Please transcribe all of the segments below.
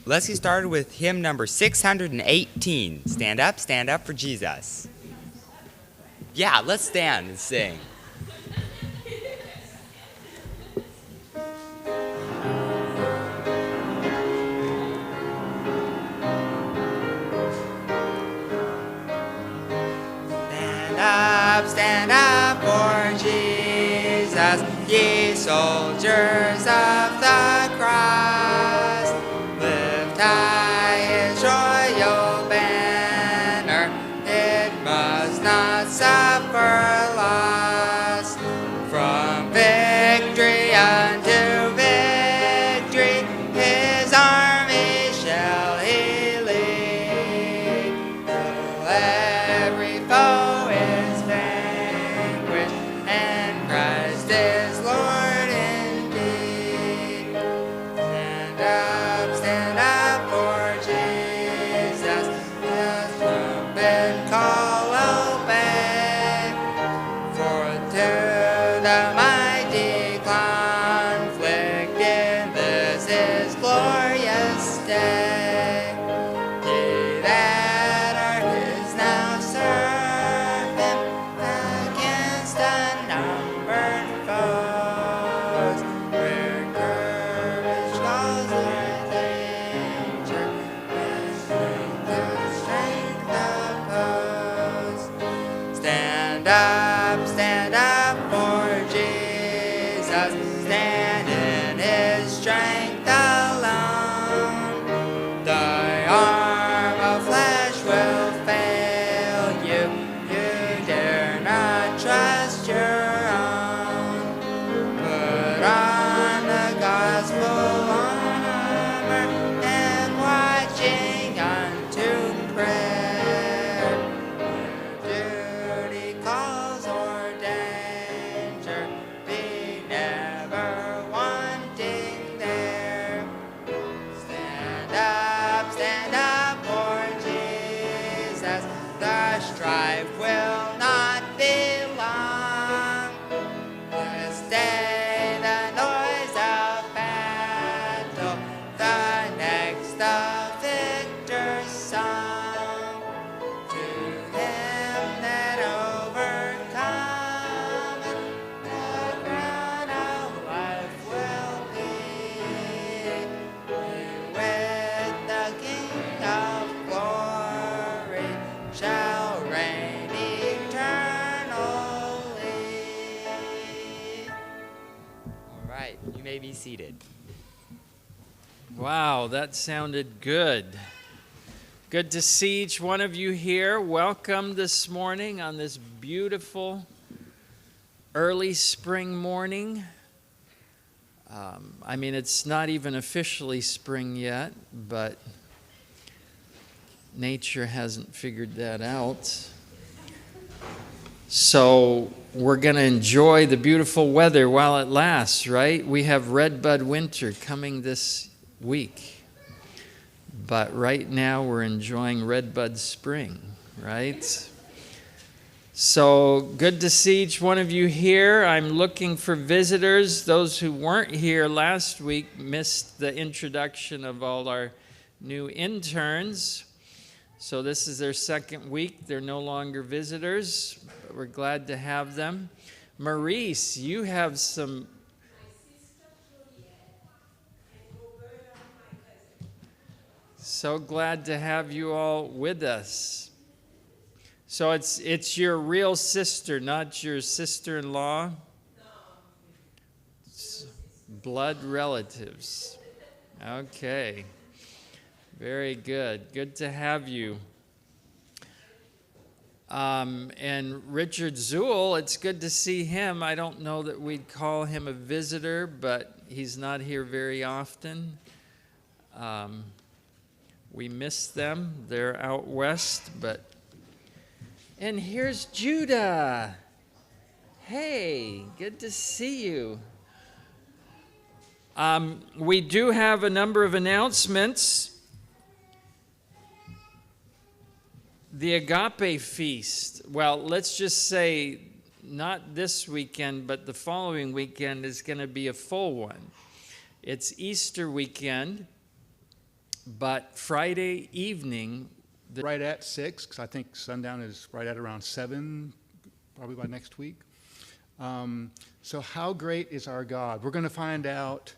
let's get started with hymn number 618. Stand up for Jesus. Yeah, let's stand and sing. Stand up for Jesus, ye soldiers of the cross. Lift high his royal banner, it must not suffer loss. From victory unto victory, his army shall he lead. Till every foe is vanquished, and Christ is Lord indeed. Stand up for Jesus, the trumpet call obey. For to the mighty conflict in this his glorious day. Ye that are his now serve him against unnumbered foes. Where courage goes with danger, and strength oppose. Stand up for Jesus, stand in his strength alone. Thy arm of flesh will fail you, you dare not trust your own. Put on the gospel armor, and watching unto prayer. Where duty calls or danger, be never wanting there. Stand up for Jesus, the strife will not be long. This day the noise of battle, the next the victor's song. To him that overcometh, the crown of life will be. He with the King of glory shall reign eternally. All right, you may be seated. Wow, that sounded good. Good to see each one of you here. Welcome this morning on this beautiful early spring morning. It's not even officially spring yet, but nature hasn't figured that out. So we're going to enjoy the beautiful weather while it lasts, right? We have redbud winter coming this week. But right now we're enjoying redbud spring, right? So good to see each one of you here. I'm looking for visitors. Those who weren't here last week missed the introduction of all our new interns. So this is their second week. They're no longer visitors, but we're glad to have them. Maurice, you have some... So glad to have you all with us. So it's your real sister, not your sister-in-law? No. Blood relatives. Okay. Very good. Good to have you. And Richard Zuhl, it's good to see him. I don't know that we'd call him a visitor, but he's not here very often. We miss them. They're out west, but... And here's Judah. Hey, good to see you. We do have a number of announcements. The Agape Feast, well, let's just say not this weekend, but the following weekend is going to be a full one. It's Easter weekend, but Friday evening, Right at 6, because I think sundown is right at around 7, probably by next week. So how great is our God? We're going to find out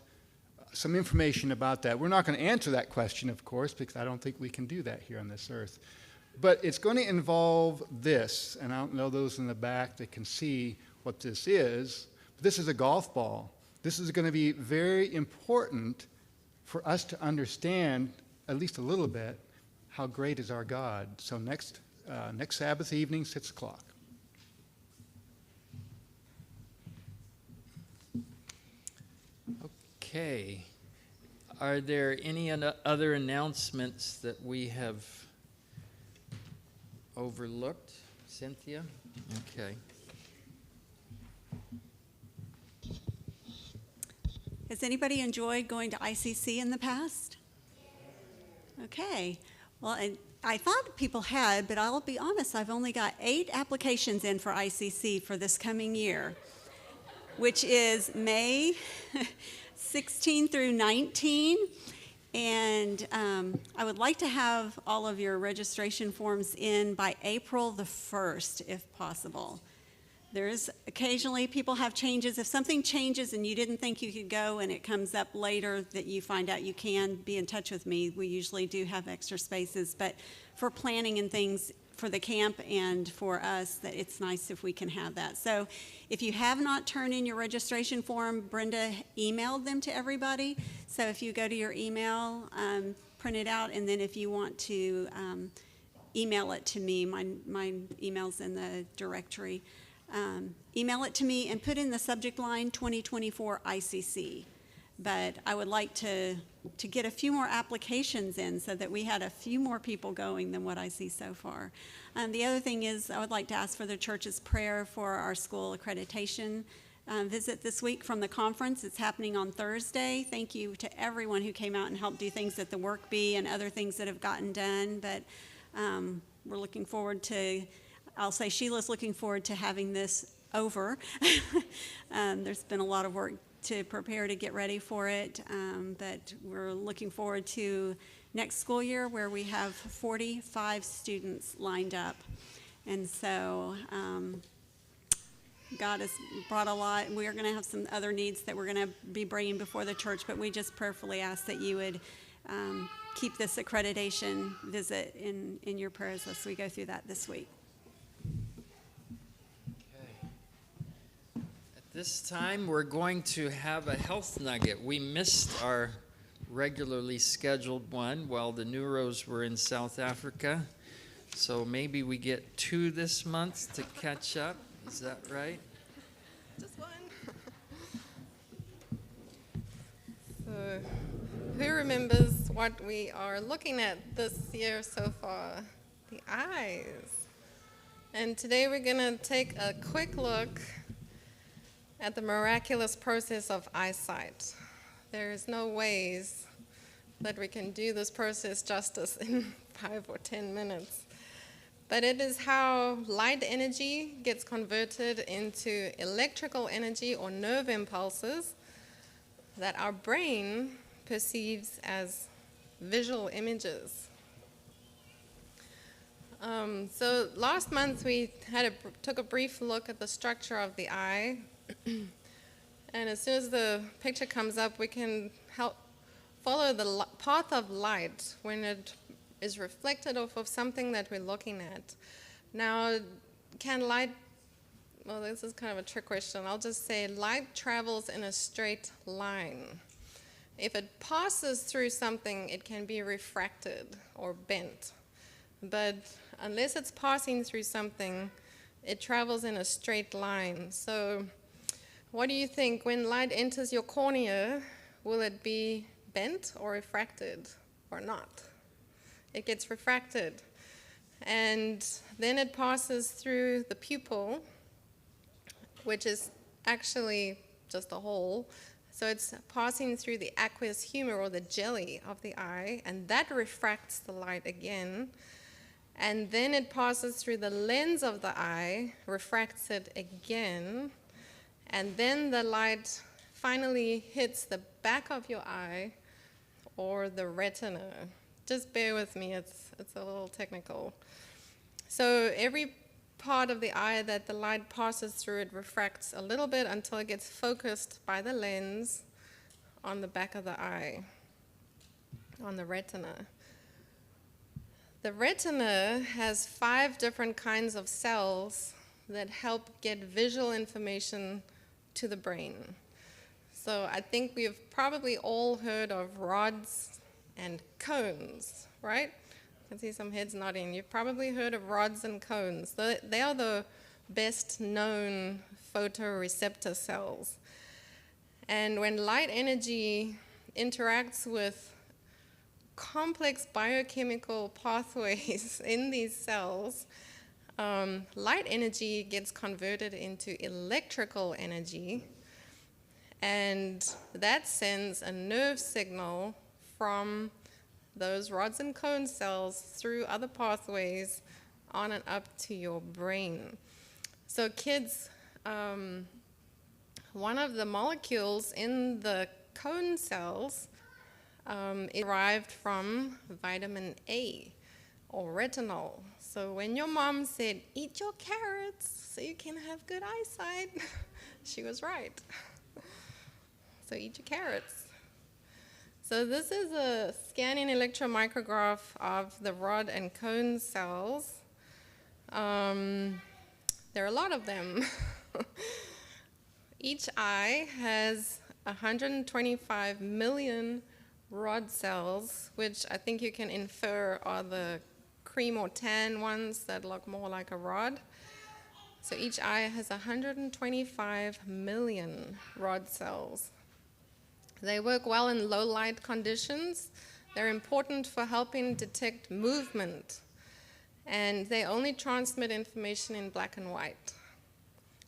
some information about that. We're not going to answer that question, of course, because I don't think we can do that here on this earth. But it's going to involve this, and I don't know those in the back that can see what this is, but this is a golf ball. This is going to be very important for us to understand, at least a little bit, how great is our God. So next Sabbath evening, 6 o'clock. Okay. Are there any other announcements that we have overlooked? Cynthia? Okay. Has anybody enjoyed going to ICC in the past? Okay. Well, and I thought people had, but I'll be honest, I've only got 8 applications in for ICC for this coming year, which is May 16 through 19. And I would like to have all of your registration forms in by April the 1st, if possible. There's occasionally people have changes. If something changes and you didn't think you could go and it comes up later that you find out you can, be in touch with me. We usually do have extra spaces, but for planning and things for the camp and for us, that it's nice if we can have that. So if you have not turned in your registration form, Brenda emailed them to everybody. So if you go to your email, print it out, and then if you want to email it to me, my email's in the directory. Email it to me and put in the subject line 2024 ICC. But I would like to get a few more applications in so that we had a few more people going than what I see so far. The other thing is I would like to ask for the church's prayer for our school accreditation visit this week from the conference. It's happening on Thursday. Thank you to everyone who came out and helped do things at the work bee and other things that have gotten done. But we're looking forward to, I'll say Sheila's looking forward to having this over. There's been a lot of work to prepare to get ready for it, but we're looking forward to next school year where we have 45 students lined up. And so God has brought a lot. We are going to have some other needs that we're going to be bringing before the church, but we just prayerfully ask that you would keep this accreditation visit in your prayers as we go through that this week. This time we're going to have a health nugget. We missed our regularly scheduled one while the Neuros were in South Africa. So maybe we get 2 this month to catch up. Is that right? Just one. So who remembers what we are looking at this year so far? The eyes. And today we're going to take a quick look at the miraculous process of eyesight. There is no ways that we can do this process justice in 5 or 10 minutes. But it is how light energy gets converted into electrical energy or nerve impulses that our brain perceives as visual images. So last month we took a brief look at the structure of the eye. And as soon as the picture comes up, we can help follow the path of light when it is reflected off of something that we're looking at. Now, can light, well, this is kind of a trick question. I'll just say light travels in a straight line. If it passes through something, it can be refracted or bent. But unless it's passing through something, it travels in a straight line. So what do you think? When light enters your cornea, will it be bent or refracted or not? It gets refracted. And then it passes through the pupil, which is actually just a hole. So it's passing through the aqueous humor or the jelly of the eye, and that refracts the light again. And then it passes through the lens of the eye, refracts it again, and then the light finally hits the back of your eye or the retina. just bear with me, it's a little technical. So every part of the eye that the light passes through, it refracts a little bit until it gets focused by the lens on the back of the eye, on the retina. The retina has 5 different kinds of cells that help get visual information to the brain. So I think we've probably all heard of rods and cones, right? I can see some heads nodding. You've probably heard of rods and cones. They are the best known photoreceptor cells. And when light energy interacts with complex biochemical pathways in these cells, light energy gets converted into electrical energy, and that sends a nerve signal from those rods and cone cells through other pathways on and up to your brain. So kids, one of the molecules in the cone cells is derived from vitamin A or retinol. So when your mom said, eat your carrots so you can have good eyesight, she was right. So eat your carrots. So this is a scanning electromicrograph of the rod and cone cells. There are a lot of them. Each eye has 125 million rod cells, which I think you can infer are the cream or tan ones that look more like a rod. So each eye has 125 million rod cells. They work well in low light conditions. They're important for helping detect movement, and they only transmit information in black and white.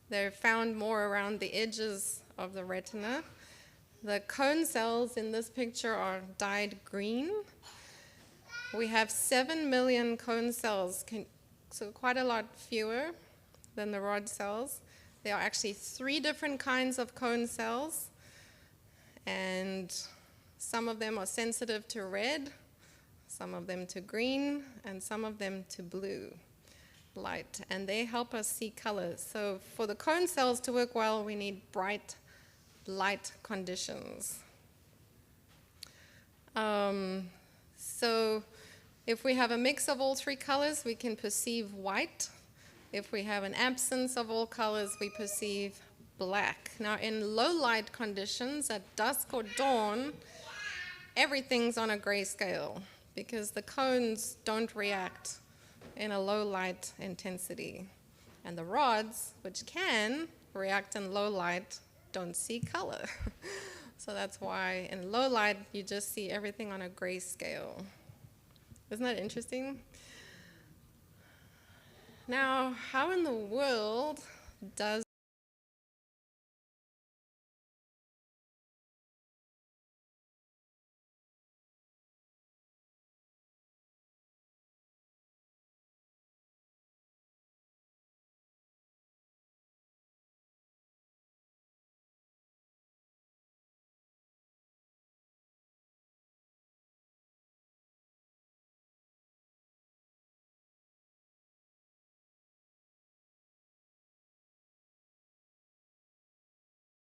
They're found more around the edges of the retina. The cone cells in this picture are dyed green. We have 7 million cone cells, so quite a lot fewer than the rod cells. There are actually 3 different kinds of cone cells, and some of them are sensitive to red, some of them to green, and some of them to blue light, and they help us see colors. So for the cone cells to work well, we need bright light conditions. So if we have a mix of all 3 colors, we can perceive white. If we have an absence of all colors, we perceive black. Now in low light conditions, at dusk or dawn, everything's on a grayscale because the cones don't react in a low light intensity. And the rods, which can react in low light, don't see color. So that's why in low light, you just see everything on a grayscale. Isn't that interesting? Now, how in the world does